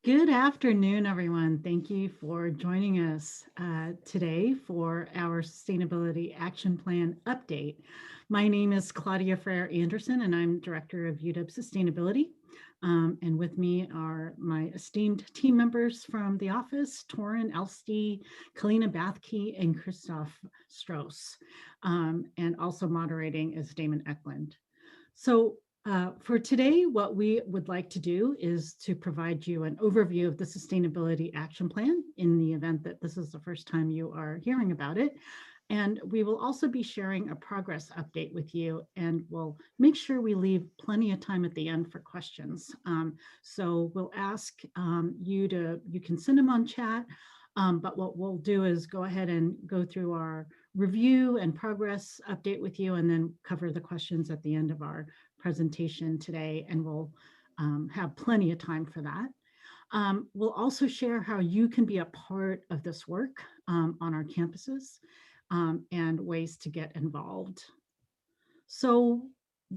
Good afternoon, everyone. Thank you for joining us today for our Sustainability Action Plan update. My name is Claudia Frere Anderson, and I'm Director of UW Sustainability. And with me are my esteemed team members from the office, Torin Elstey, Kalina Bathke, and Christoph Strauss. And also moderating is Damon Eklund. So for today, what we would like to do is to provide you an overview of the Sustainability Action Plan in the event that this is the first time you are hearing about it. And we will also be sharing a progress update with you, and we'll make sure we leave plenty of time at the end for questions. So we'll ask you can send them on chat, but what we'll do is go ahead and go through our review and progress update with you, and then cover the questions at the end of our presentation today, and we'll have plenty of time for that. We'll also share how you can be a part of this work on our campuses and ways to get involved. So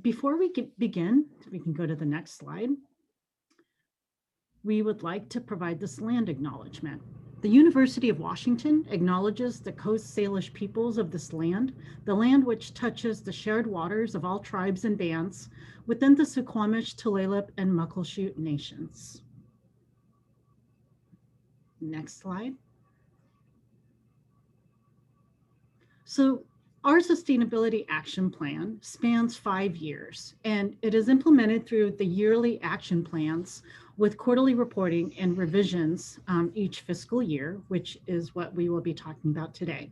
before we begin, we can go to the next slide. We would like to provide this land acknowledgement. The University of Washington acknowledges the Coast Salish peoples of this land, the land which touches the shared waters of all tribes and bands within the Suquamish, Tulalip, and Muckleshoot nations. Next slide. So our Sustainability Action Plan spans 5 years, and it is implemented through the yearly action plans with quarterly reporting and revisions each fiscal year, which is what we will be talking about today.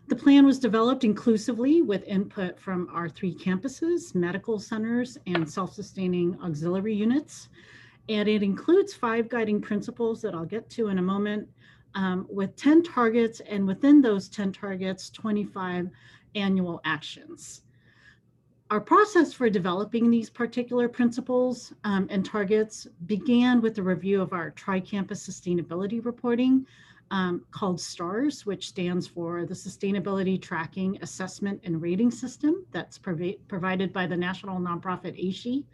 The plan was developed inclusively with input from our 3 campuses, medical centers, and self-sustaining auxiliary units. And it includes 5 guiding principles that I'll get to in a moment, with 10 targets, and within those 10 targets, 25 annual actions. Our process for developing these particular principles and targets began with a review of our tri-campus sustainability reporting called STARS, which stands for the Sustainability Tracking Assessment and Rating System that's provided by the national nonprofit ASHE.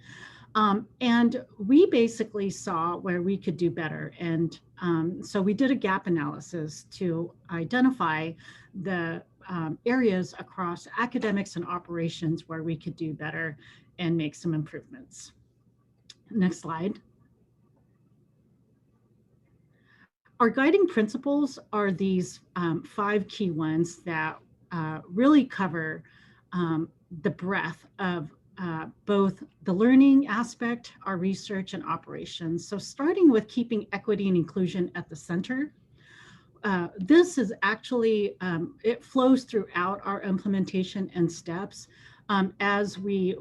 And we basically saw where we could do better. And so we did a gap analysis to identify the areas across academics and operations where we could do better and make some improvements. Next slide. Our guiding principles are these 5 key ones that really cover the breadth of both the learning aspect, our research, and operations. So starting with keeping equity and inclusion at the center. This is actually, it flows throughout our implementation and steps as we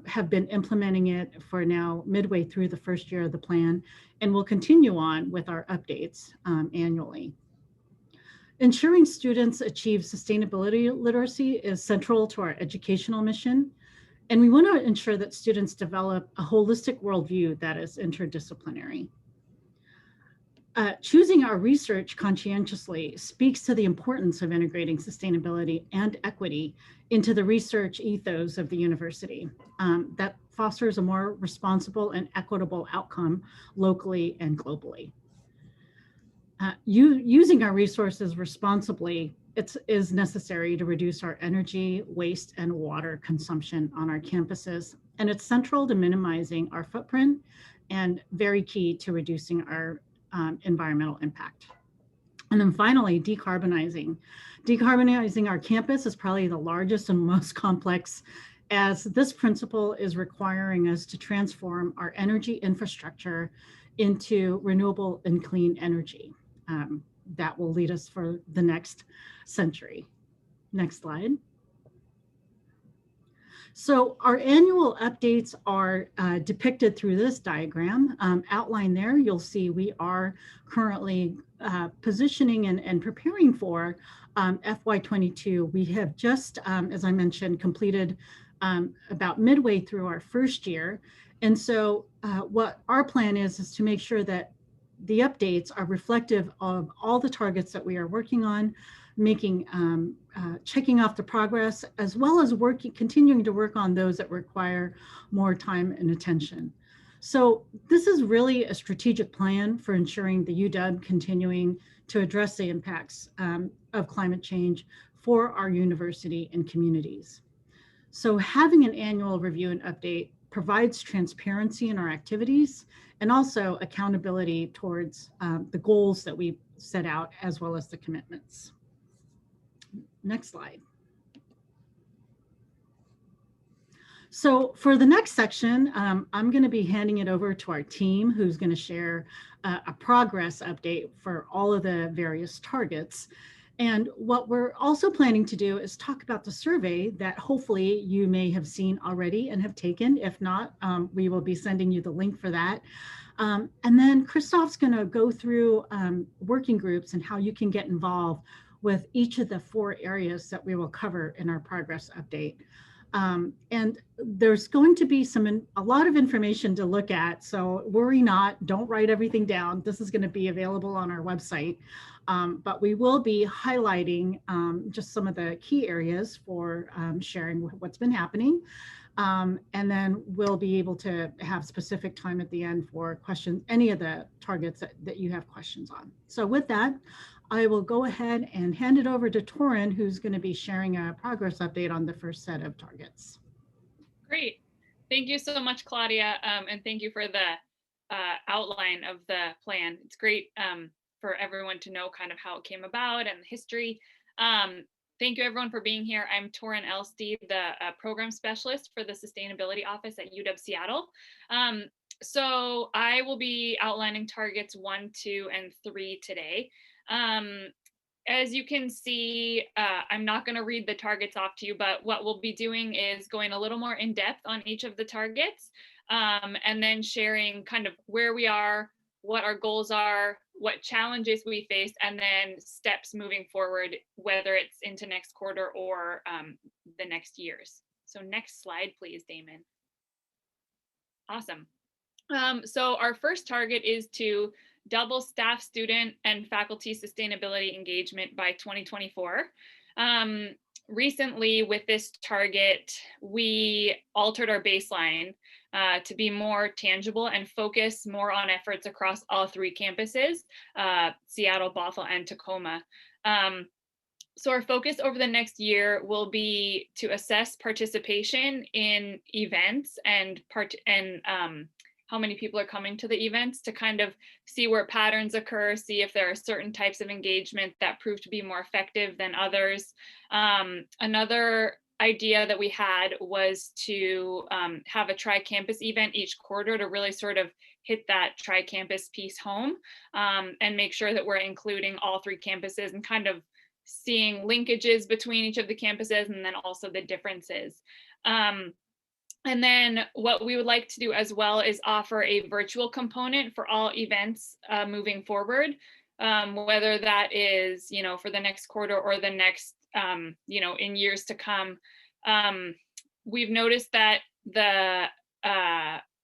have been implementing it for now midway through the first year of the plan, and we'll continue on with our updates annually. Ensuring students achieve sustainability literacy is central to our educational mission. And we want to ensure that students develop a holistic worldview that is interdisciplinary. Choosing our research conscientiously speaks to the importance of integrating sustainability and equity into the research ethos of the university that fosters a more responsible and equitable outcome locally and globally. Using our resources responsibly is necessary to reduce our energy, waste, and water consumption on our campuses. And it's central to minimizing our footprint and very key to reducing our environmental impact. And then finally, decarbonizing. Decarbonizing our campus is probably the largest and most complex, as this principle is requiring us to transform our energy infrastructure into renewable and clean energy. That will lead us for the next century. Next slide. So our annual updates are depicted through this diagram. Outlined there, you'll see we are currently positioning and preparing for FY22. We have just, as I mentioned, completed about midway through our first year. And so what our plan is to make sure that the updates are reflective of all the targets that we are working on, making, checking off the progress, as well as continuing to work on those that require more time and attention. So this is really a strategic plan for ensuring the UW continuing to address the impacts of climate change for our university and communities. So having an annual review and update provides transparency in our activities and also accountability towards the goals that we set out as well as the commitments. Next slide. So for the next section, I'm going to be handing it over to our team who's going to share a progress update for all of the various targets. And what we're also planning to do is talk about the survey that hopefully you may have seen already and have taken. If not, we will be sending you the link for that. And then Christoph's going to go through working groups and how you can get involved with each of the 4 areas that we will cover in our progress update. And there's going to be a lot of information to look at. So worry not, don't write everything down. This is going to be available on our website. But we will be highlighting just some of the key areas for sharing what's been happening. And then we'll be able to have specific time at the end for questions, any of the targets that you have questions on. So with that, I will go ahead and hand it over to Torin, who's going to be sharing a progress update on the first set of targets. Great. Thank you so much, Claudia. And thank you for the outline of the plan. It's great for everyone to know kind of how it came about and the history. Thank you everyone for being here. I'm Torin Elsteed, the program specialist for the Sustainability Office at UW Seattle. So I will be outlining targets 1, 2, and 3 today. As you can see, I'm not going to read the targets off to you, but what we'll be doing is going a little more in depth on each of the targets, and then sharing kind of where we are, what our goals are, what challenges we face, and then steps moving forward, whether it's into next quarter or the next years. So next slide, please, Damon. Awesome. So our first target is to double staff, student, and faculty sustainability engagement by 2024. Recently, with this target, we altered our baseline to be more tangible and focus more on efforts across all 3 campuses, Seattle, Bothell, and Tacoma. So our focus over the next year will be to assess participation in events and how many people are coming to the events, to kind of see where patterns occur, see if there are certain types of engagement that prove to be more effective than others. Another idea that we had was to have a tri-campus event each quarter to really sort of hit that tri-campus piece home, and make sure that we're including all 3 campuses and kind of seeing linkages between each of the campuses and then also the differences. And then what we would like to do as well is offer a virtual component for all events moving forward, whether that is, for the next quarter or the next, in years to come. We've noticed that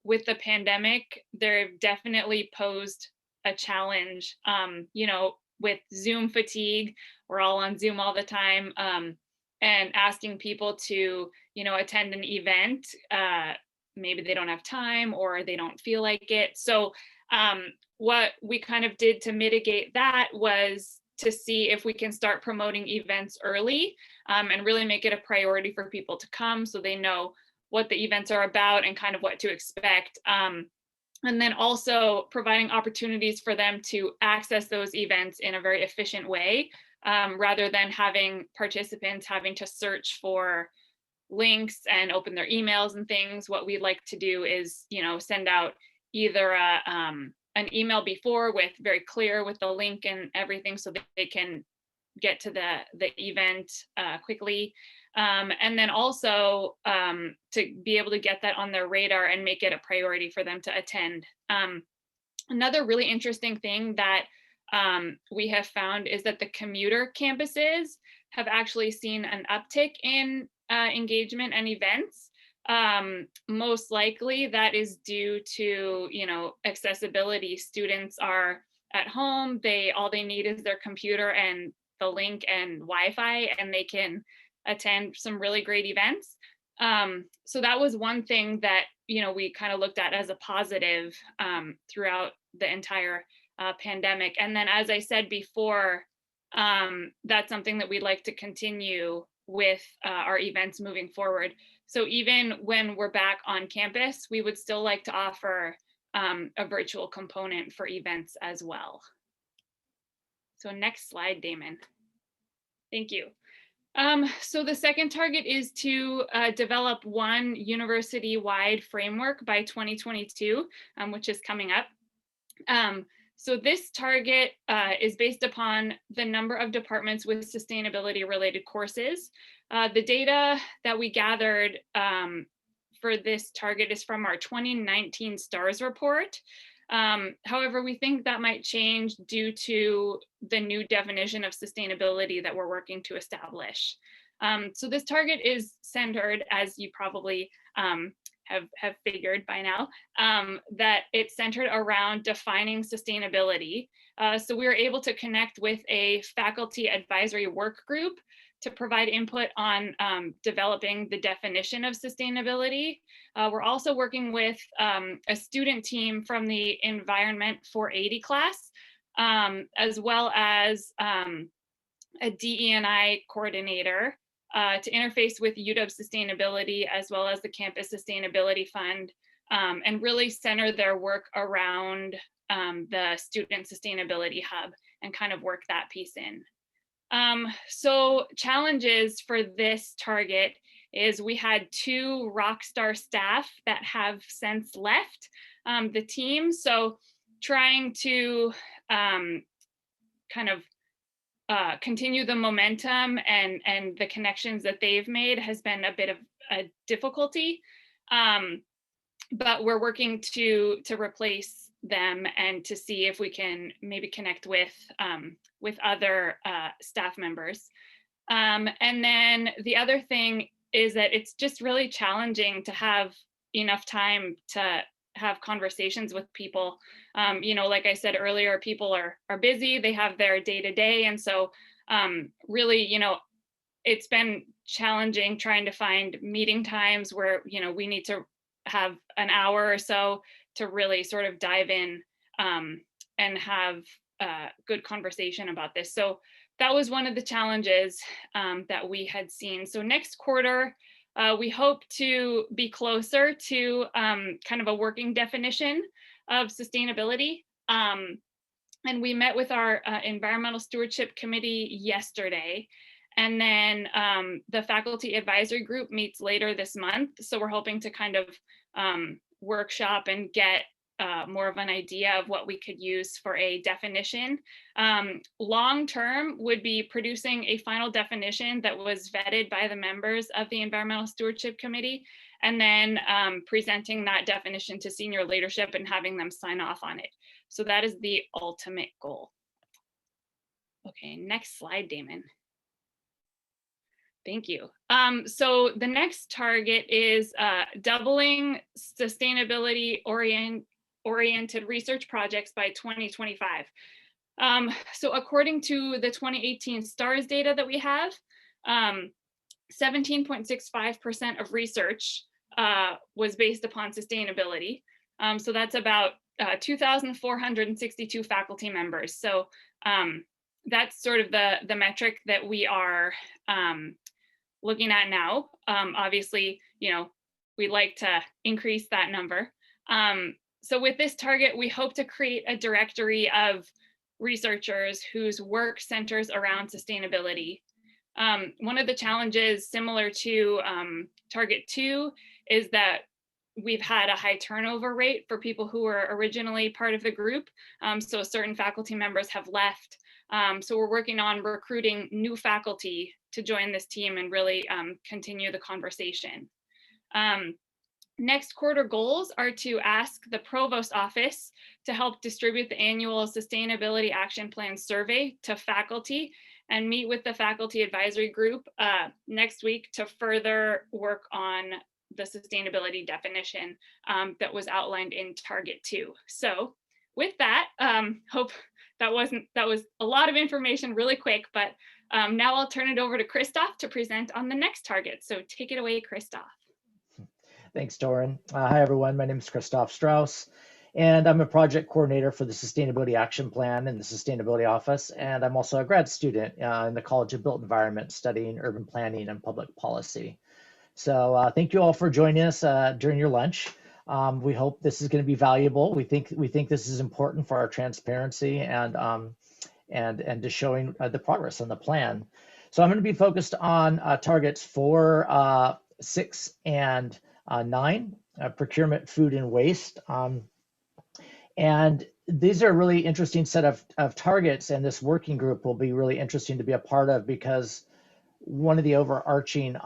with the pandemic, they've definitely posed a challenge, with Zoom fatigue. We're all on Zoom all the time. And asking people to, attend an event, maybe they don't have time or they don't feel like it. So what we kind of did to mitigate that was to see if we can start promoting events early, and really make it a priority for people to come so they know what the events are about and kind of what to expect. And then also providing opportunities for them to access those events in a very efficient way, rather than having participants having to search for links and open their emails and things. What we'd like to do is, send out either an email before with very clear with the link and everything so that they can get to the event quickly. And then also to be able to get that on their radar and make it a priority for them to attend. Another really interesting thing that we have found is that the commuter campuses have actually seen an uptick in engagement and events. Most likely that is due to, accessibility. Students are at home, all they need is their computer and the link and Wi-Fi, and they can attend some really great events. So that was one thing that, we kind of looked at as a positive throughout the entire pandemic. And then, as I said before, that's something that we'd like to continue with our events moving forward. So even when we're back on campus, we would still like to offer a virtual component for events as well. So next slide, Damon. Thank you. So the second target is to develop one university-wide framework by 2022, which is coming up. So this target is based upon the number of departments with sustainability-related courses. The data that we gathered for this target is from our 2019 STARS report. However, we think that might change due to the new definition of sustainability that we're working to establish. So this target is centered, as you probably have figured by now, that it's centered around defining sustainability. So we were able to connect with a faculty advisory work group to provide input on developing the definition of sustainability. We're also working with a student team from the Environment 480 class, as well as a DE&I coordinator to interface with UW Sustainability, as well as the Campus Sustainability Fund, and really center their work around the Student Sustainability Hub and kind of work that piece in. So challenges for this target is we had 2 rockstar staff that have since left the team. So trying to kind of continue the momentum and the connections that they've made has been a bit of a difficulty. But we're working to replace them and to see if we can maybe connect with other staff members. And then the other thing is that it's just really challenging to have enough time to have conversations with people. Like I said earlier, people are busy, they have their day-to-day. And so really, it's been challenging trying to find meeting times where, we need to have an hour or so to really sort of dive in and have a good conversation about this. So that was one of the challenges that we had seen. So next quarter, we hope to be closer to kind of a working definition of sustainability. And we met with our environmental stewardship committee yesterday. And then the faculty advisory group meets later this month. So we're hoping to kind of workshop and get more of an idea of what we could use for a definition. Long term would be producing a final definition that was vetted by the members of the Environmental Stewardship Committee, and then presenting that definition to senior leadership and having them sign off on it. So that is the ultimate goal. Okay, next slide, Damon. Thank you. So the next target is doubling sustainability oriented research projects by 2025. So according to the 2018 STARS data that we have, 17.65% of research was based upon sustainability. So that's about 2,462 faculty members. So that's sort of the metric that we are looking at now. Obviously, we'd like to increase that number. So with this target, we hope to create a directory of researchers whose work centers around sustainability. One of the challenges similar to target 2 is that we've had a high turnover rate for people who were originally part of the group. So certain faculty members have left. So we're working on recruiting new faculty to join this team and really continue the conversation. Next quarter goals are to ask the Provost Office to help distribute the annual Sustainability Action Plan survey to faculty and meet with the faculty advisory group next week to further work on the sustainability definition that was outlined in target 2. So with that, hope that was a lot of information really quick, but now I'll turn it over to Christoph to present on the next target. So take it away, Christoph. Thanks, Doran. Hi, everyone. My name is Christoph Strauss, and I'm a project coordinator for the Sustainability Action Plan in the Sustainability Office. And I'm also a grad student in the College of Built Environment studying urban planning and public policy. So thank you all for joining us during your lunch. We hope this is going to be valuable. We think this is important for our transparency and just showing the progress on the plan. So I'm going to be focused on targets 4, 6, and 9, procurement, food, and waste. And these are a really interesting set of targets, and this working group will be really interesting to be a part of because one of the overarching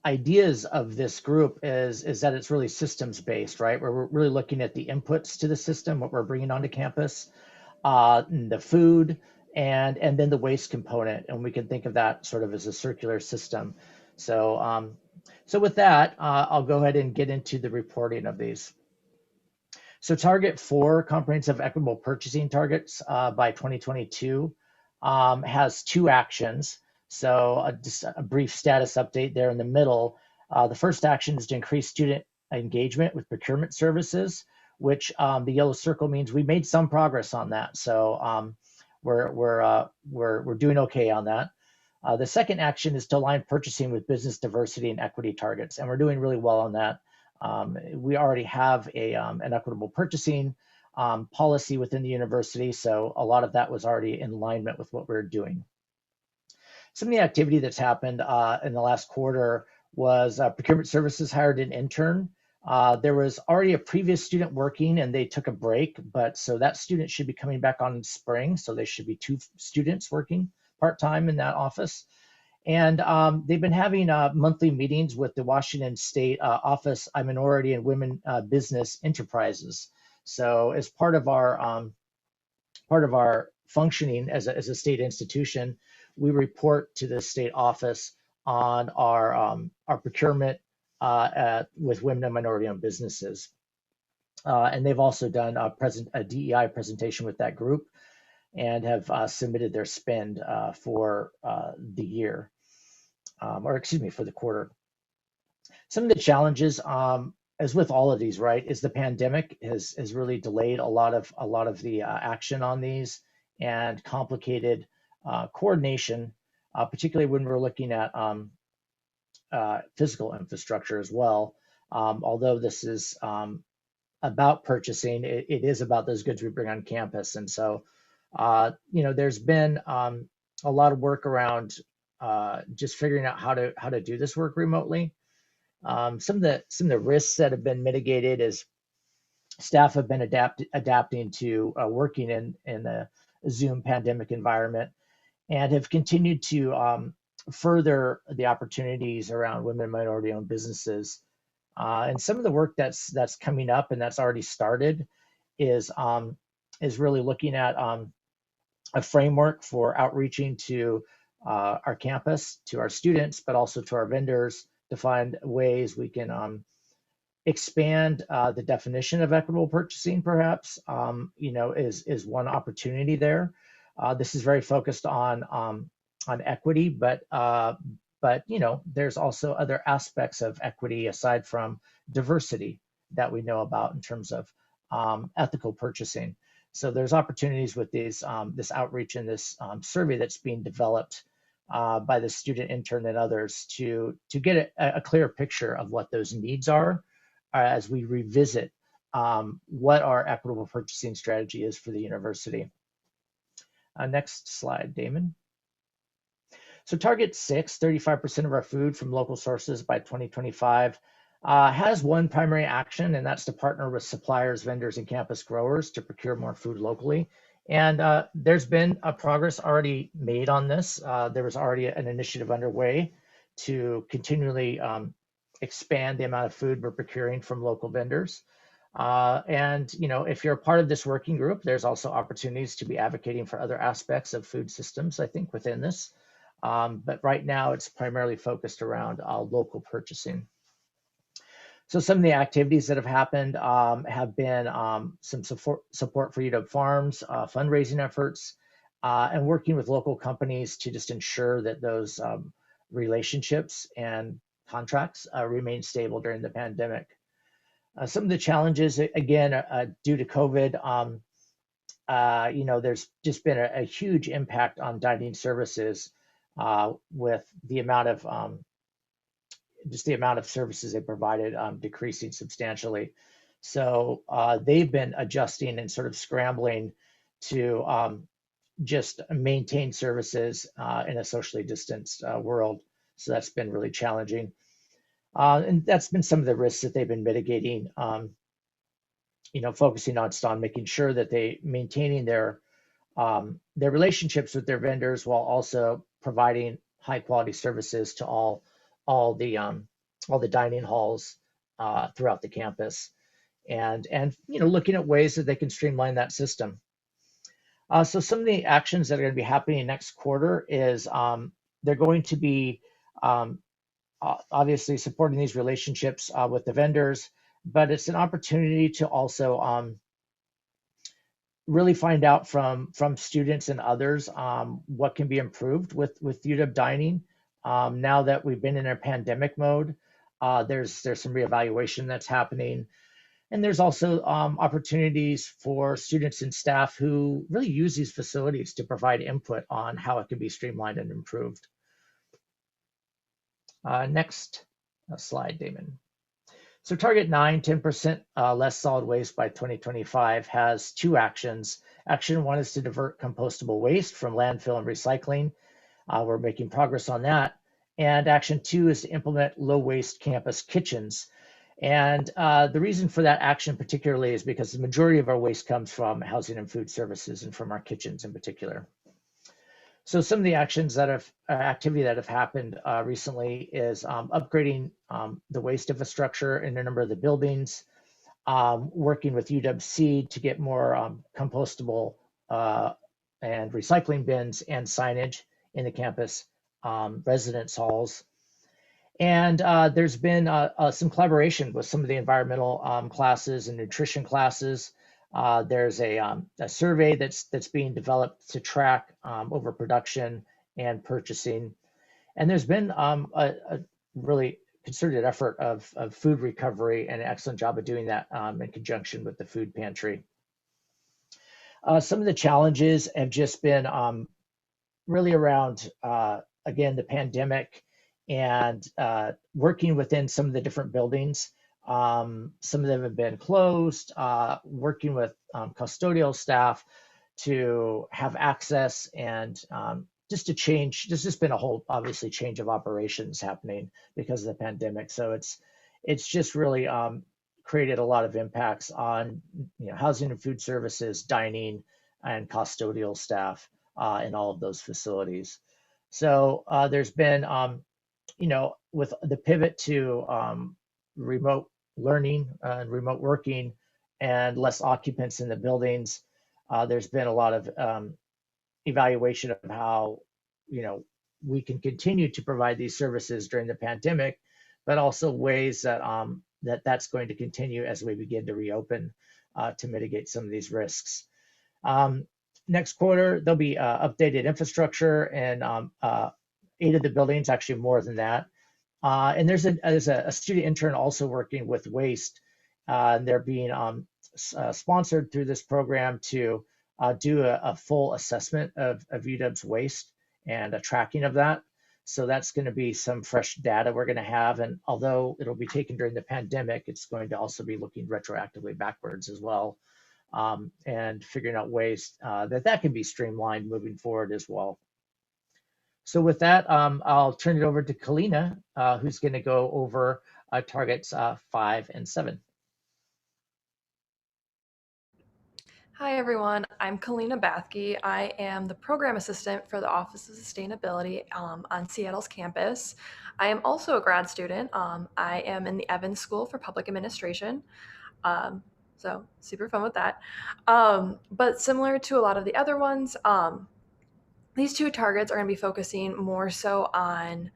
ideas of this group is that it's really systems based, right? Where we're really looking at the inputs to the system, what we're bringing onto campus, the food, and then the waste component, and we can think of that sort of as a circular system. So so with that, I'll go ahead and get into the reporting of these. So target 4, comprehensive equitable purchasing targets by 2022, has 2 actions. So just a brief status update there in the middle. The first action is to increase student engagement with procurement services, which the yellow circle means we made some progress on that. So we're doing okay on that. The second action is to align purchasing with business diversity and equity targets, and we're doing really well on that. We already have an equitable purchasing policy within the university, so a lot of that was already in alignment with what we're doing. Some of the activity that's happened in the last quarter was procurement services hired an intern. There was already a previous student working and they took a break, but so that student should be coming back on in spring, so there should be 2 students working part-time in that office. And they've been having monthly meetings with the Washington State Office of Minority and Women Business Enterprises. So as part of our functioning as a state institution, we report to the state office on our procurement with women and minority-owned businesses. And they've also done a DEI presentation with that group and have submitted their spend for the year, or excuse me, for the quarter. Some of the challenges, as with all of these, right, is the pandemic has really delayed a lot of the action on these and complicated coordination, particularly when we're looking at physical infrastructure as well. Although this is about purchasing, it is about those goods we bring on campus. And so, there's been a lot of work around just figuring out how to do this work remotely. Some of the risks that have been mitigated is staff have been adapting to working in a Zoom pandemic environment and have continued to further the opportunities around women and minority-owned businesses. And some of the work that's coming up and that's already started is really looking at a framework for outreaching to our campus, to our students, but also to our vendors to find ways we can expand the definition of equitable purchasing, perhaps, is one opportunity there. This is very focused on equity, but there's also other aspects of equity aside from diversity that we know about in terms of ethical purchasing. So there's opportunities with these this outreach and this survey that's being developed by the student intern and others to get a clear picture of what those needs are as we revisit what our equitable purchasing strategy is for the university. Next slide, Damon. So target 6, 35% of our food from local sources by 2025, has one primary action, and that's to partner with suppliers, vendors, and campus growers to procure more food locally. And there's been a progress already made on this. There was already an initiative underway to continually expand the amount of food we're procuring from local vendors. And if you're a part of this working group, there's also opportunities to be advocating for other aspects of food systems, I think, within this. But right now, it's primarily focused around local purchasing. So some of the activities that have happened have been some support for UW Farms, fundraising efforts, and working with local companies to just ensure that those relationships and contracts remained stable during the pandemic. Some of the challenges, again, due to COVID, there's just been a huge impact on dining services with the amount of services they provided decreasing substantially. So they've been adjusting and sort of scrambling to just maintain services in a socially distanced world. So that's been really challenging. And that's been some of the risks that they've been mitigating, focusing on making sure that they maintaining their relationships with their vendors while also providing high quality services to all the dining halls throughout the campus, and looking at ways that they can streamline that system. So some of the actions that are going to be happening next quarter is they're going to be obviously supporting these relationships with the vendors, but it's an opportunity to also really find out from students and others what can be improved with UW dining. Now that we've been in a pandemic mode, there's some reevaluation that's happening. And there's also opportunities for students and staff who really use these facilities to provide input on how it can be streamlined and improved. Next slide, Damon. So Target 9, 10% less solid waste by 2025 has two actions. Action 1 is to divert compostable waste from landfill and recycling. We're making progress on that. And Action 2 is to implement low waste campus kitchens. And the reason for that action particularly is because the majority of our waste comes from housing and food services and from our kitchens in particular. So some of the actions that have activity that have happened recently is upgrading the waste infrastructure in a number of the buildings, working with UW-Seed to get more compostable and recycling bins and signage in the campus residence halls. And there's been some collaboration with some of the environmental classes and nutrition classes. There's a survey that's being developed to track overproduction and purchasing. And there's been a really concerted effort of food recovery and an excellent job of doing that in conjunction with the food pantry. Some of the challenges have just been really around, again, the pandemic and working within some of the different buildings. Some of them have been closed, working with custodial staff to have access and just to change. There's just been a whole, obviously, change of operations happening because of the pandemic. So it's just really created a lot of impacts on housing and food services, dining, and custodial staff in all of those facilities. So there's been with the pivot to remote learning and remote working and less occupants in the buildings, there's been a lot of evaluation of how we can continue to provide these services during the pandemic, but also ways that that's going to continue as we begin to reopen to mitigate some of these risks. Next quarter, there'll be updated infrastructure and 8 of the buildings, actually more than that. And there's a student intern also working with waste. They're being sponsored through this program to do a full assessment of UW's waste and a tracking of that. So that's going to be some fresh data we're going to have. And although it'll be taken during the pandemic, it's going to also be looking retroactively backwards as well, and figuring out ways that can be streamlined moving forward as well. So with that, I'll turn it over to Kalina, who's going to go over targets 5 and 7. Hi everyone, I'm Kalina Bathke. I am the program assistant for the Office of Sustainability on Seattle's campus. I am also a grad student. I am in the Evans School for Public Administration. So super fun with that. But similar to a lot of the other ones, these two targets are going to be focusing more so on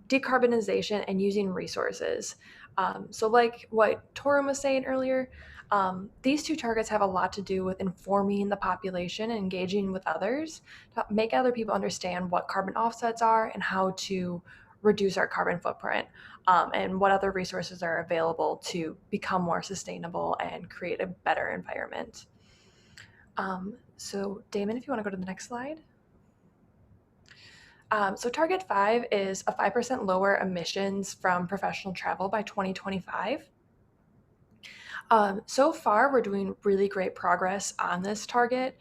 decarbonization and using resources. So like what Torin was saying earlier, these two targets have a lot to do with informing the population and engaging with others to make other people understand what carbon offsets are and how to reduce our carbon footprint, and what other resources are available to become more sustainable and create a better environment. So Damon, if you want to go to the next slide. So target 5 is a 5% lower emissions from professional travel by 2025. So far, we're doing really great progress on this target,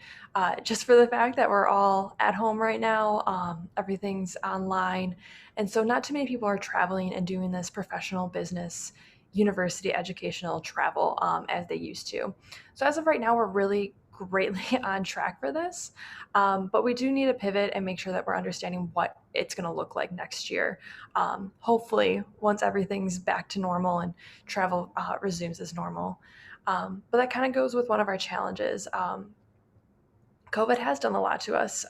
just for the fact that we're all at home right now. Everything's online. And so not too many people are traveling and doing this professional business, university educational travel as they used to. So as of right now, we're really greatly on track for this. But we do need to pivot and make sure that we're understanding what it's going to look like next year. Hopefully, once everything's back to normal and travel resumes as normal. But that kind of goes with one of our challenges. COVID has done a lot to us,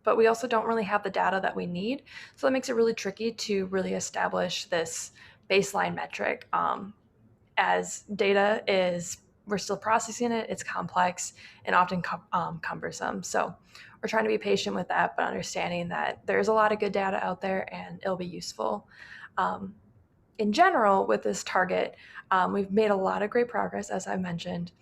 but we also don't really have the data that we need. So that makes it really tricky to really establish this baseline metric. As data is, we're still processing it, it's complex and often cumbersome. So we're trying to be patient with that, but understanding that there's a lot of good data out there and it'll be useful. In general, with this target, we've made a lot of great progress, as I mentioned.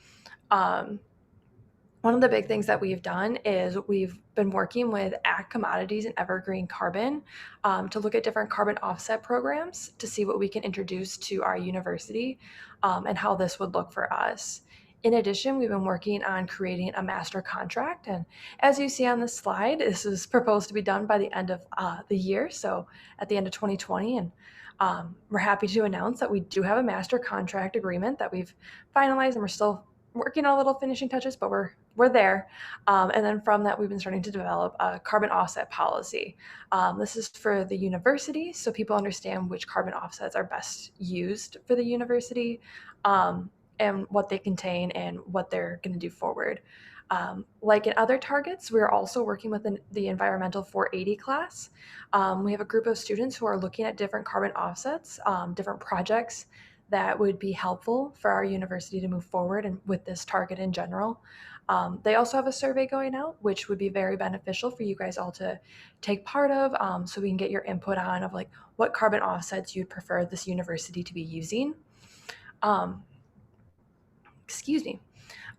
One of the big things that we've done is we've been working with Ag Commodities and Evergreen Carbon to look at different carbon offset programs to see what we can introduce to our university and how this would look for us. In addition, we've been working on creating a master contract. And as you see on this slide, this is proposed to be done by the end of the year, so at the end of 2020. And we're happy to announce that we do have a master contract agreement that we've finalized, and we're still working on little finishing touches, but we're there. And then from that, we've been starting to develop a carbon offset policy. This is for the university, so people understand which carbon offsets are best used for the university, and what they contain and what they're going to do forward. Like in other targets, we're also working with the Environmental 480 class. We have a group of students who are looking at different carbon offsets, different projects that would be helpful for our university to move forward and with this target in general. They also have a survey going out, which would be very beneficial for you guys all to take part of, so we can get your input on of like what carbon offsets you'd prefer this university to be using. Excuse me.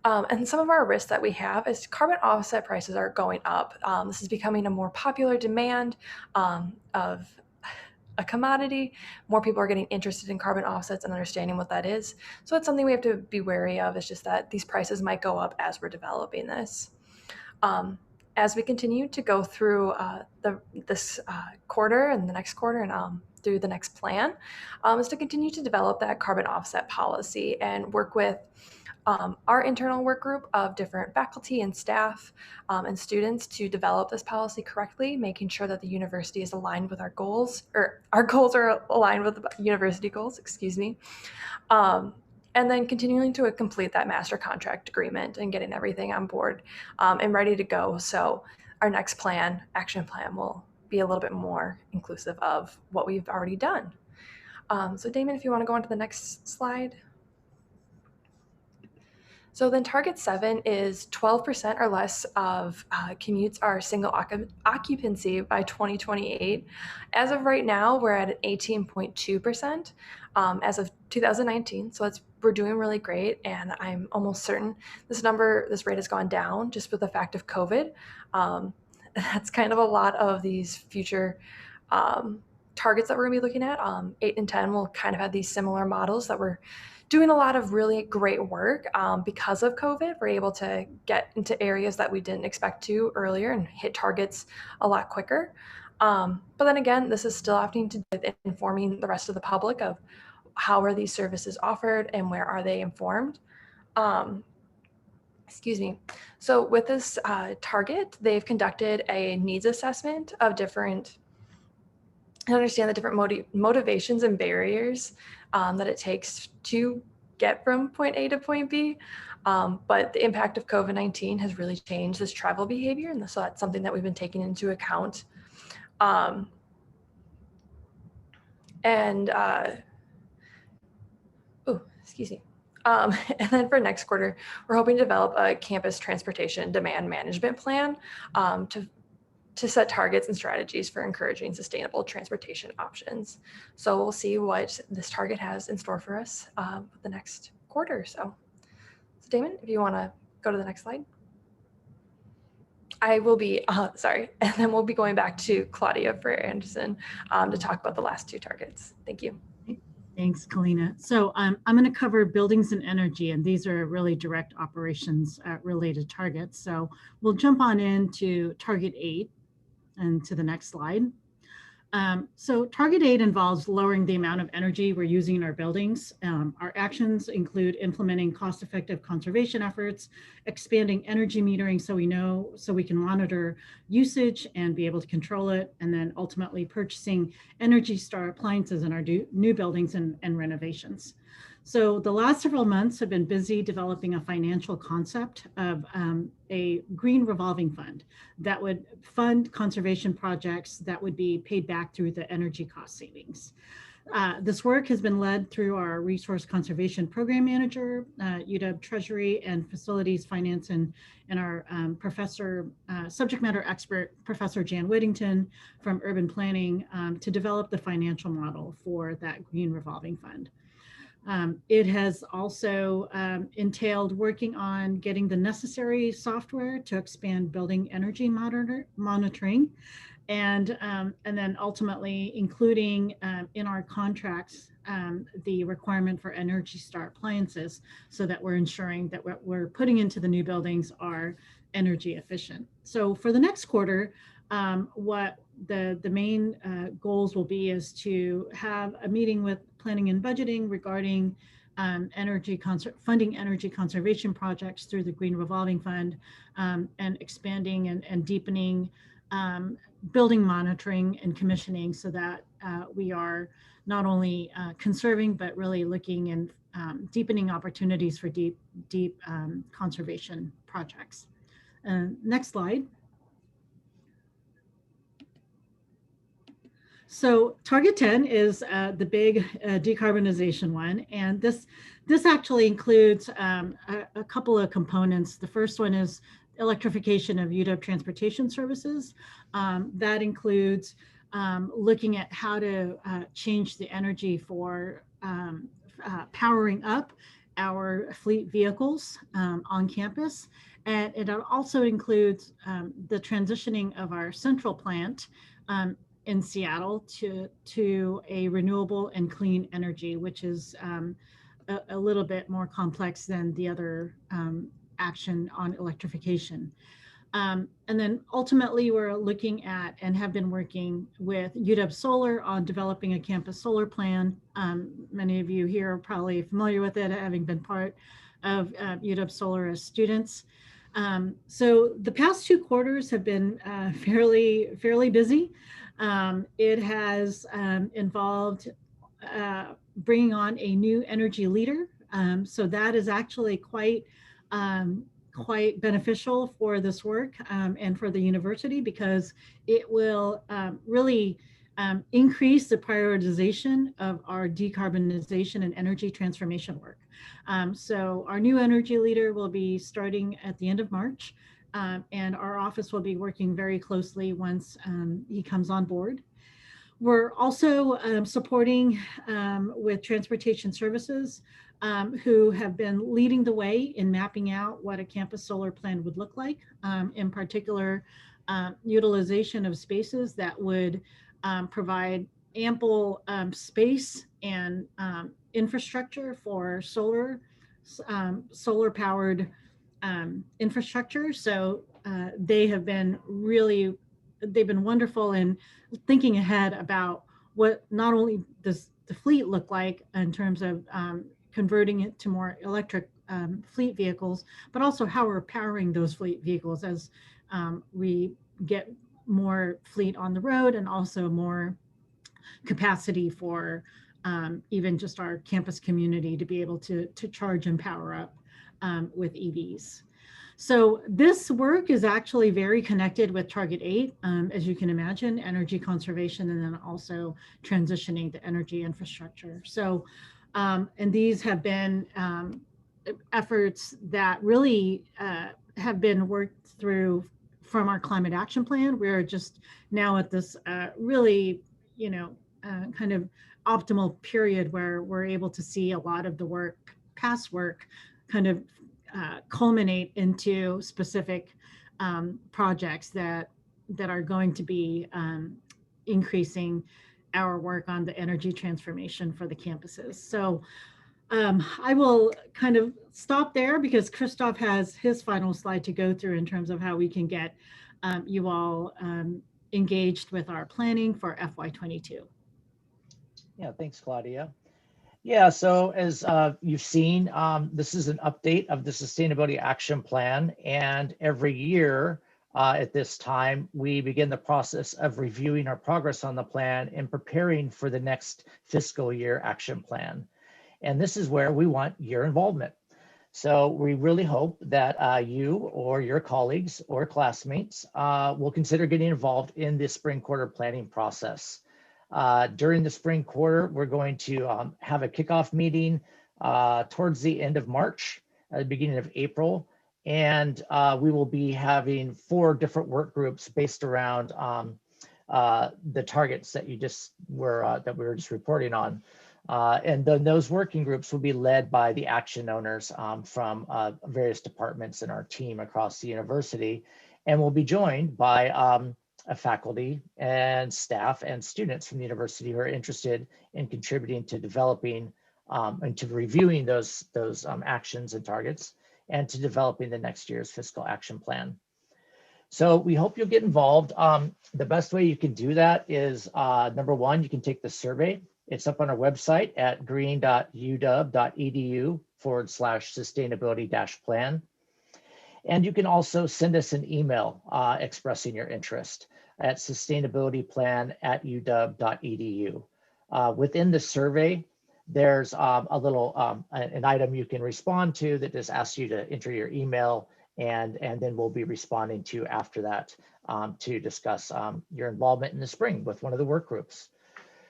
And some of our risks that we have is carbon offset prices are going up. This is becoming a more popular demand of a commodity. More people are getting interested in carbon offsets and understanding what that is. So it's something we have to be wary of. It's just that these prices might go up as we're developing this. As we continue to go through this quarter and the next quarter and through the next plan, is to continue to develop that carbon offset policy and work with our internal work group of different faculty and staff and students to develop this policy correctly, making sure that the university is aligned with our goals, or our goals are aligned with the university goals, excuse me. And then continuing to complete that master contract agreement and getting everything on board and ready to go. So our next action plan will be a little bit more inclusive of what we've already done. So Damon, if you want to go on to the next slide. So then target 7 is 12% or less of commutes are single occupancy by 2028. As of right now, we're at an 18.2% as of 2019. So we're doing really great. And I'm almost certain this rate has gone down just with the fact of COVID. That's kind of a lot of these future targets that we're gonna be looking at. 8 and 10 will kind of have these similar models that we're doing a lot of really great work. Because of COVID, we're able to get into areas that we didn't expect to earlier and hit targets a lot quicker. But then again, this is still having to do with informing the rest of the public of how are these services offered and where are they informed. Excuse me. So with this target, they've conducted a needs assessment of different, and understand the different motivations and barriers that it takes to get from point A to point B. But the impact of COVID-19 has really changed this travel behavior. And so that's something that we've been taking into account. Excuse me. And then for next quarter, we're hoping to develop a campus transportation demand management plan to to set targets and strategies for encouraging sustainable transportation options. So we'll see what this target has in store for us the next quarter or so. So Damon, if you want to go to the next slide. I will be, sorry, and then we'll be going back to Claudia Ferrer-Anderson to talk about the last two targets. Thank you. Thanks, Kalina. So I'm going to cover buildings and energy, and these are really direct operations related targets. So we'll jump on into target 8 and to the next slide. So target 8 involves lowering the amount of energy we're using in our buildings. Our actions include implementing cost-effective conservation efforts, expanding energy metering so we can monitor usage and be able to control it, and then ultimately purchasing Energy Star appliances in our new buildings and renovations. So the last several months have been busy developing a financial concept of a green revolving fund that would fund conservation projects that would be paid back through the energy cost savings. This work has been led through our Resource Conservation Program Manager, UW Treasury and Facilities Finance, and our subject matter expert, Professor Jan Whittington from Urban Planning, to develop the financial model for that green revolving fund. It has also entailed working on getting the necessary software to expand building energy monitoring, and then ultimately including in our contracts the requirement for Energy Star appliances, so that we're ensuring that what we're putting into the new buildings are energy efficient. So for the next quarter, what the main goals will be is to have a meeting with planning and budgeting regarding funding energy conservation projects through the Green Revolving Fund, and expanding and deepening building monitoring and commissioning, so that we are not only conserving, but really looking and deepening opportunities for deep conservation projects. Next slide. So target 10 is the big decarbonization one, and this actually includes a couple of components. The first one is electrification of UW transportation services. That includes looking at how to change the energy for powering up our fleet vehicles on campus. And it also includes the transitioning of our central plant in Seattle to a renewable and clean energy, which is a little bit more complex than the other action on electrification. And then ultimately we're looking at and have been working with UW Solar on developing a campus solar plan. Many of you here are probably familiar with it, having been part of UW Solar as students. So the past 2 quarters have been fairly busy. It has involved bringing on a new energy leader. So that is actually quite beneficial for this work and for the university, because it will really increase the prioritization of our decarbonization and energy transformation work. So our new energy leader will be starting at the end of March. And our office will be working very closely once he comes on board. We're also supporting with transportation services, who have been leading the way in mapping out what a campus solar plan would look like, in particular utilization of spaces that would provide ample space and infrastructure for solar powered infrastructure. So they've been wonderful in thinking ahead about what not only does the fleet look like in terms of converting it to more electric fleet vehicles, but also how we're powering those fleet vehicles as we get more fleet on the road, and also more capacity for even just our campus community to be able to charge and power up with EVs. So this work is actually very connected with Target 8, as you can imagine, energy conservation, and then also transitioning the energy infrastructure. So, and these have been efforts that really have been worked through from our climate action plan. We're just now at this really, kind of optimal period where we're able to see a lot of the work, past work, kind of culminate into specific projects that are going to be increasing our work on the energy transformation for the campuses. So I will kind of stop there because Christoph has his final slide to go through in terms of how we can get you all engaged with our planning for FY22. Yeah, thanks, Claudia. Yeah, so as you've seen, this is an update of the Sustainability Action Plan, and every year at this time, we begin the process of reviewing our progress on the plan and preparing for the next fiscal year action plan. And this is where we want your involvement. So we really hope that you or your colleagues or classmates will consider getting involved in the spring quarter planning process. During the spring quarter, we're going to have a kickoff meeting towards the end of March, the beginning of April, and we will be having 4 different work groups based around the targets that you just were that we were just reporting on. And then those working groups will be led by the action owners from various departments in our team across the university, and we'll be joined by faculty and staff and students from the university who are interested in contributing to developing and to reviewing those actions and targets and to developing the next year's fiscal action plan. So we hope you'll get involved. The best way you can do that is number one, you can take the survey. It's up on our website at green.uw.edu/sustainability-plan. And you can also send us an email expressing your interest at sustainabilityplan@uw.edu. Within the survey, there's a little an item you can respond to that just asks you to enter your email, and then we'll be responding to you after that to discuss your involvement in the spring with one of the work groups.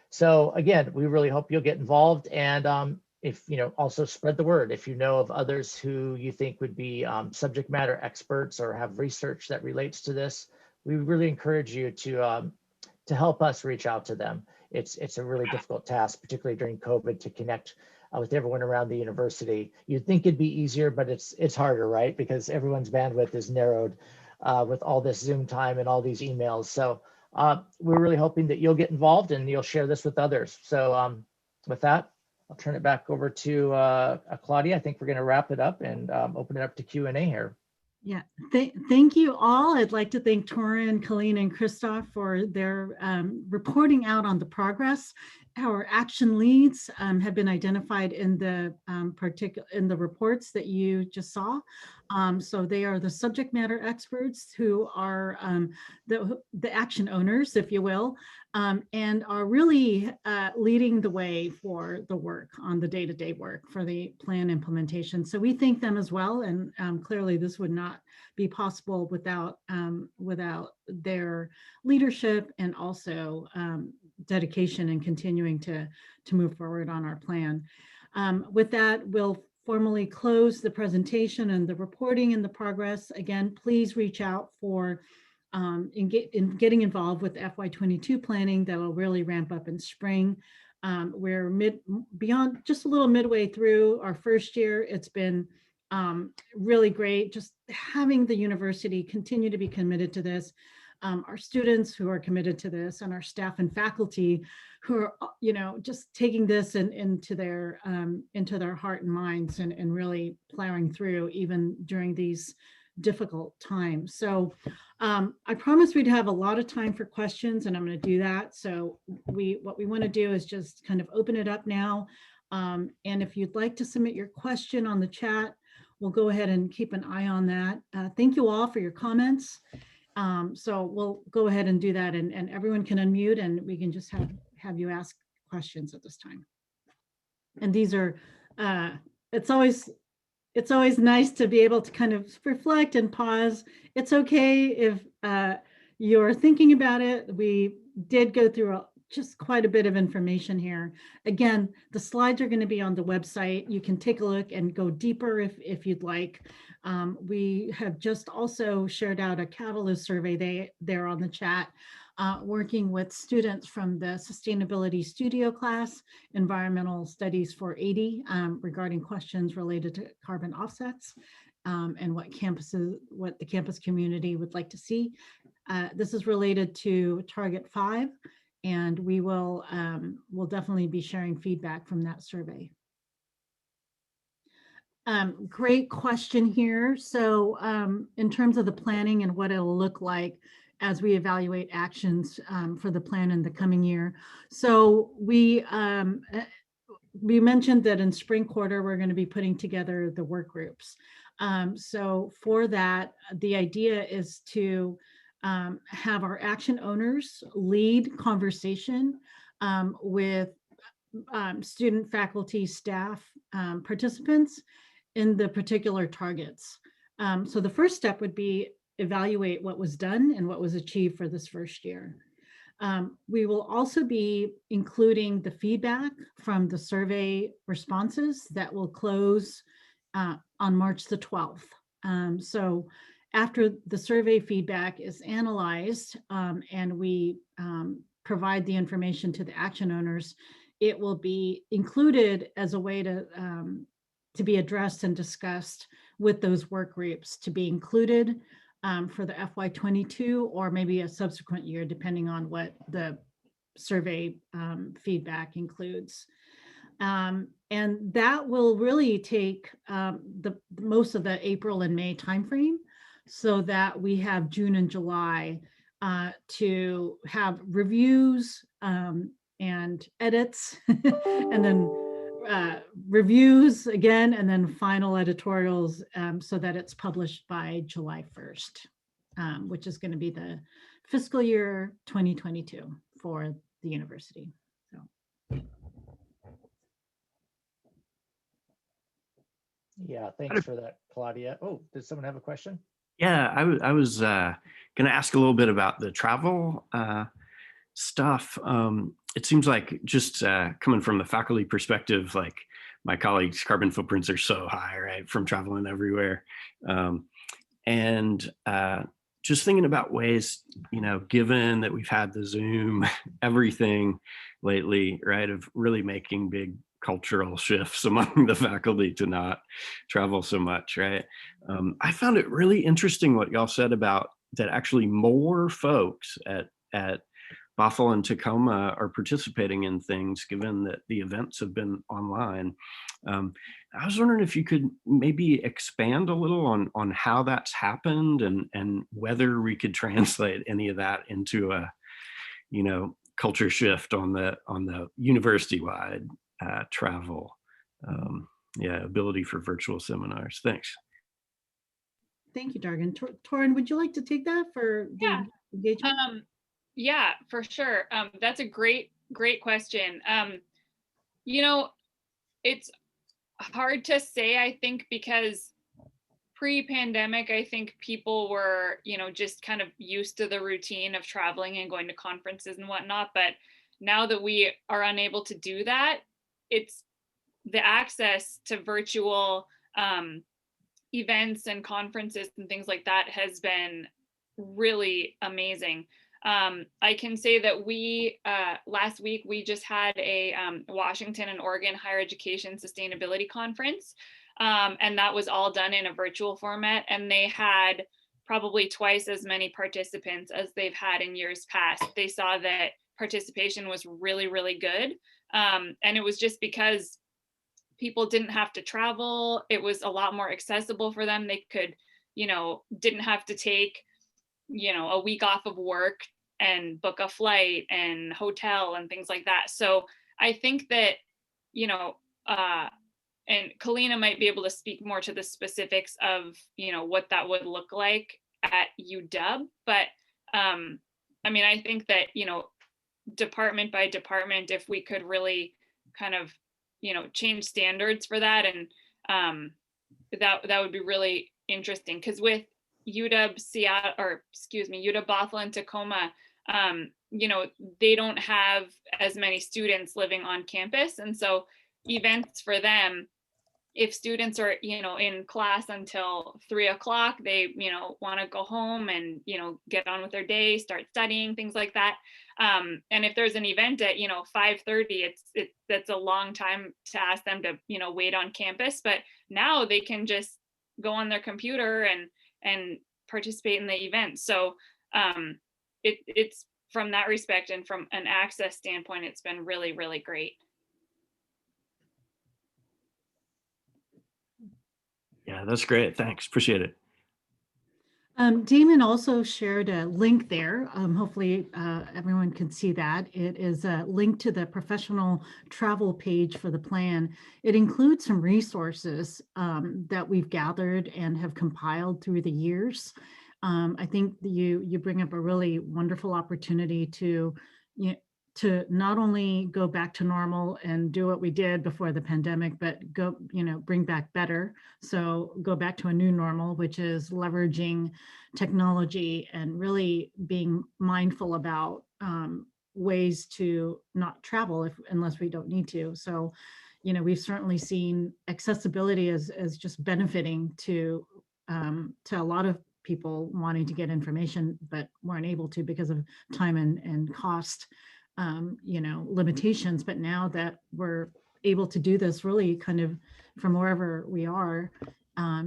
So again, we really hope you'll get involved, and if also spread the word. If you know of others who you think would be subject matter experts or have research that relates to this, we really encourage you to help us reach out to them. It's a really difficult task, particularly during COVID, to connect with everyone around the university. You'd think it'd be easier, but it's harder, right? Because everyone's bandwidth is narrowed with all this Zoom time and all these emails. So we're really hoping that you'll get involved and you'll share this with others. So with that, I'll turn it back over to Claudia. I think we're going to wrap it up and open it up to Q&A here. Yeah, thank you all. I'd like to thank Torin, Colleen, and Christoph for their reporting out on the progress. Our action leads have been identified in the reports that you just saw. So they are the subject matter experts who are the action owners, if you will, and are really leading the way for the work on the day-to-day work for the plan implementation. So we thank them as well, and clearly this would not be possible without their leadership and also dedication and continuing to move forward on our plan. With that, we'll formally close the presentation and the reporting and the progress. Again, please reach out for in getting involved with FY22 planning that will really ramp up in spring. We're beyond just a little midway through our first year. It's been really great just having the university continue to be committed to this. Our students who are committed to this, and our staff and faculty who are, just taking this into their heart and minds and really plowing through even during these difficult times. So I promised we'd have a lot of time for questions, and I'm going to do that. So what we want to do is just kind of open it up now. And if you'd like to submit your question on the chat, we'll go ahead and keep an eye on that. Thank you all for your comments. So we'll go ahead and do that, and everyone can unmute, and we can just have you ask questions at this time. And these are, it's always nice to be able to kind of reflect and pause. It's okay if you're thinking about it. We did go through just quite a bit of information here. Again, the slides are going to be on the website. You can take a look and go deeper if you'd like. We have just also shared out a Catalyst survey. They're on the chat, working with students from the Sustainability Studio class, Environmental Studies for 80, regarding questions related to carbon offsets, and what the campus community would like to see. This is related to Target 5, and we'll definitely be sharing feedback from that survey. Great question here. So in terms of the planning and what it'll look like as we evaluate actions for the plan in the coming year. So we mentioned that in spring quarter, we're going to be putting together the work groups. So for that, the idea is to have our action owners lead conversation with student, faculty, staff, participants in the particular targets. So the first step would be evaluate what was done and what was achieved for this first year. We will also be including the feedback from the survey responses that will close on March the 12th. So after the survey feedback is analyzed and we provide the information to the action owners, it will be included as a way to be addressed and discussed with those work groups to be included for the FY22 or maybe a subsequent year, depending on what the survey feedback includes. And that will really take the most of the April and May timeframe, so that we have June and July to have reviews and edits, and then reviews again, and then final editorials, so that it's published by July 1st, which is going to be the fiscal year 2022 for the university. So. Yeah, thanks for that, Claudia. Oh, did someone have a question? Yeah, I was going to ask a little bit about the travel stuff. It seems like just coming from the faculty perspective, like my colleagues' carbon footprints are so high, right, from traveling everywhere. And just thinking about ways, given that we've had the Zoom everything lately, right, of really making big cultural shifts among the faculty to not travel so much, right? I found it really interesting what y'all said about that actually more folks at Bothell and Tacoma are participating in things, given that the events have been online. I was wondering if you could maybe expand a little on how that's happened and whether we could translate any of that into a, culture shift on the university-wide travel, ability for virtual seminars. Thanks. Thank you, Dargan. Torin, would you like to take that for the engagement? Yeah, for sure. That's a great question. It's hard to say, I think, because pre-pandemic, I think people were, just kind of used to the routine of traveling and going to conferences and whatnot. But now that we are unable to do that, it's the access to virtual events and conferences and things like that has been really amazing. I can say that we last week we just had a Washington and Oregon Higher Education Sustainability Conference, and that was all done in a virtual format, and they had probably twice as many participants as they've had in years past. They saw that participation was really, really good, and it was just because people didn't have to travel. It was a lot more accessible for them. They could, didn't have to take a week off of work and book a flight and hotel and things like that. So I think that, and Kalina might be able to speak more to the specifics of, what that would look like at UW. But I think that, department by department, if we could really kind of, change standards for that, and that would be really interesting, because with UW Seattle, or excuse me, UW Bothell and Tacoma, they don't have as many students living on campus, and so events for them if students are, in class until 3 o'clock, they, want to go home and, get on with their day, start studying, things like that. And if there's an event at, 5:30, that's a long time to ask them to, wait on campus. But now they can just go on their computer and participate in the event. So it's from that respect and from an access standpoint, it's been really, really great. Yeah, that's great. Thanks. Appreciate it. Damon also shared a link there. Hopefully everyone can see that. It is a link to the professional travel page for the plan. It includes some resources that we've gathered and have compiled through the years. I think you bring up a really wonderful opportunity to, to not only go back to normal and do what we did before the pandemic, but go, bring back better. So go back to a new normal, which is leveraging technology and really being mindful about ways to not travel unless we don't need to. So, we've certainly seen accessibility as just benefiting to a lot of people wanting to get information, but weren't able to because of time and cost, limitations. But now that we're able to do this really kind of from wherever we are,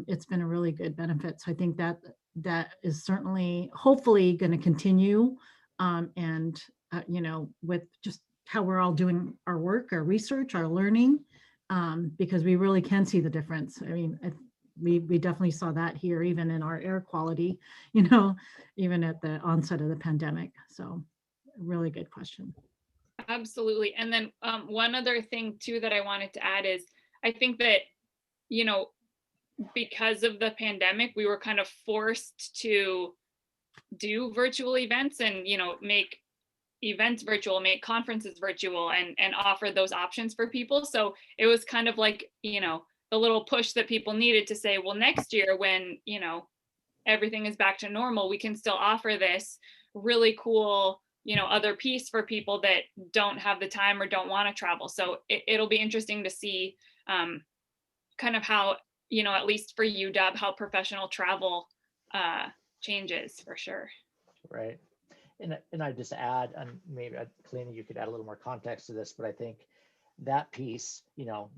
it's been a really good benefit. So I think that is certainly, hopefully, going to continue. And, with just how we're all doing our work, our research, our learning, because we really can see the difference. I mean, we definitely saw that here, even in our air quality, even at the onset of the pandemic. So really good question. Absolutely. And then one other thing too that I wanted to add is I think that, because of the pandemic, we were kind of forced to do virtual events and, make events virtual, make conferences virtual, and offer those options for people. So it was kind of like, the little push that people needed to say, well, next year when, everything is back to normal, we can still offer this really cool, other piece for people that don't have the time or don't want to travel. So it'll be interesting to see kind of how, at least for UW, how professional travel changes for sure. Right. And I just add, and maybe Kalina, you could add a little more context to this, but I think that piece,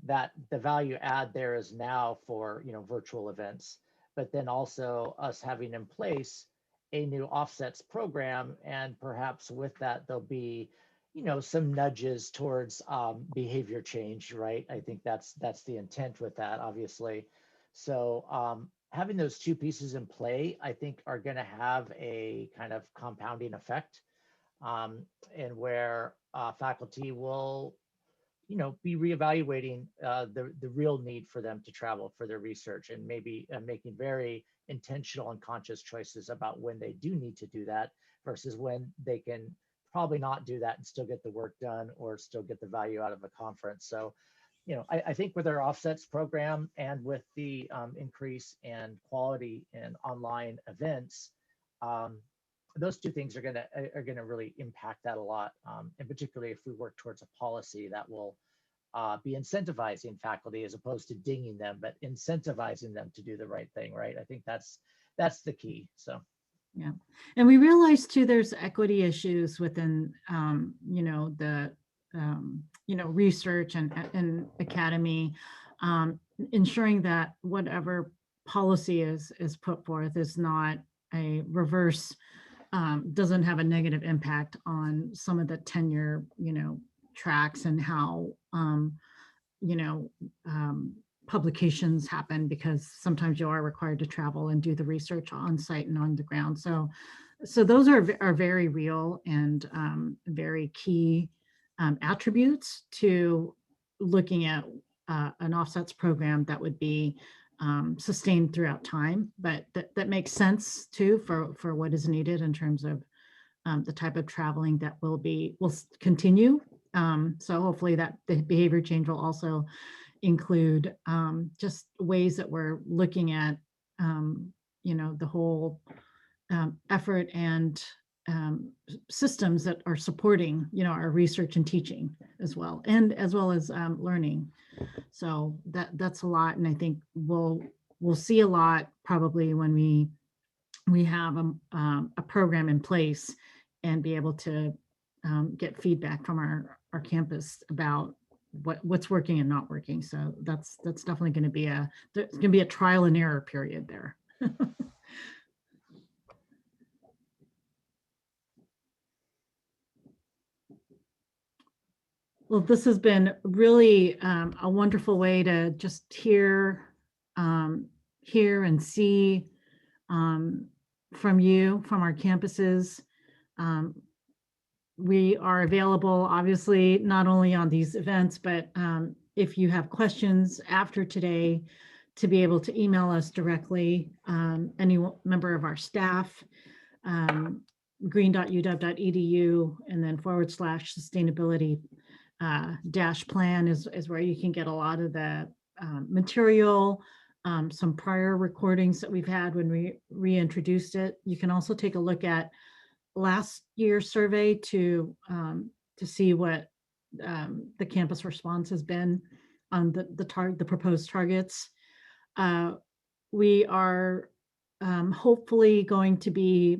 that the value add there is now for, virtual events, but then also us having in place a new offsets program. And perhaps with that, there'll be, some nudges towards behavior change, right? I think that's the intent with that, obviously. So having those two pieces in play, I think are going to have a kind of compounding effect, and where faculty will, be reevaluating the real need for them to travel for their research, and maybe making very intentional and conscious choices about when they do need to do that versus when they can probably not do that and still get the work done or still get the value out of a conference. So, I think with our offsets program and with the increase in quality in online events, those two things are gonna really impact that a lot, and particularly if we work towards a policy that will be incentivizing faculty as opposed to dinging them, but incentivizing them to do the right thing, right? I think that's the key. So. Yeah, and we realize too, there's equity issues within, the, research and academy, ensuring that whatever policy is put forth is not a reverse, doesn't have a negative impact on some of the tenure, tracks and how, you know, publications happen, because sometimes you are required to travel and do the research on site and on the ground. So those are very real and very key attributes to looking at an offsets program that would be sustained throughout time, but that makes sense too for what is needed in terms of the type of traveling that will continue. So hopefully that the behavior change will also include just ways that we're looking at, the whole effort and systems that are supporting, our research and teaching as well, as learning. So that's a lot. And I think we'll see a lot probably when we have a program in place and be able to get feedback from our campus about what's working and not working. So that's definitely going to be there's going to be a trial and error period there. Well, this has been really a wonderful way to just hear and see from you, from our campuses. We are available, obviously, not only on these events, but if you have questions after today, to be able to email us directly, any member of our staff, green.uw.edu, and then /sustainability dash plan is where you can get a lot of the material, some prior recordings that we've had when we reintroduced it. You can also take a look at last year's survey to see what the campus response has been on the proposed targets. We are hopefully going to be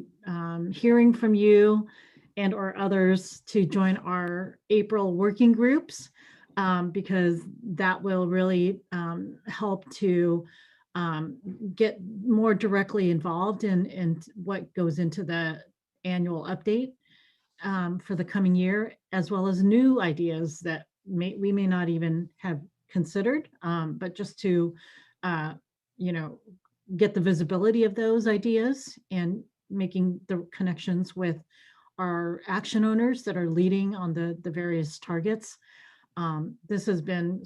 hearing from you and or others to join our April working groups, because that will really help to get more directly involved in what goes into the annual update for the coming year, as well as new ideas that we may not even have considered, but just to get the visibility of those ideas and making the connections with our action owners that are leading on the various targets. This has been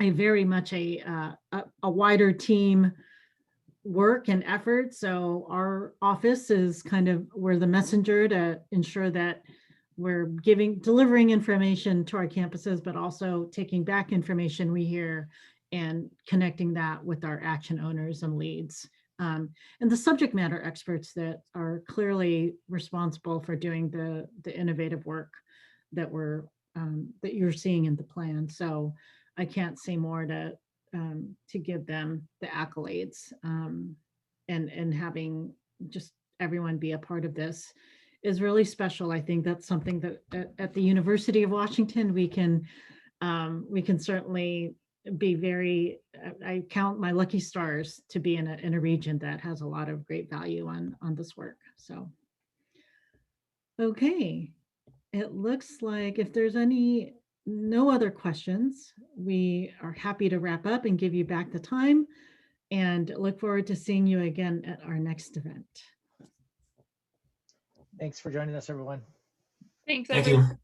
a very much a wider team work and effort. So our office is we're the messenger to ensure that we're delivering information to our campuses, but also taking back information we hear and connecting that with our action owners and leads. And the subject matter experts that are clearly responsible for doing the innovative work that that you're seeing in the plan. So I can't say more to give them the accolades, and having just everyone be a part of this is really special. I think that's something that at the University of Washington we can certainly be very, I count my lucky stars to be in a region that has a lot of great value on this work. So, okay, it looks like if there's no other questions, we are happy to wrap up and give you back the time, and look forward to seeing you again at our next event. Thanks for joining us, everyone. Thanks, Thank everyone. you.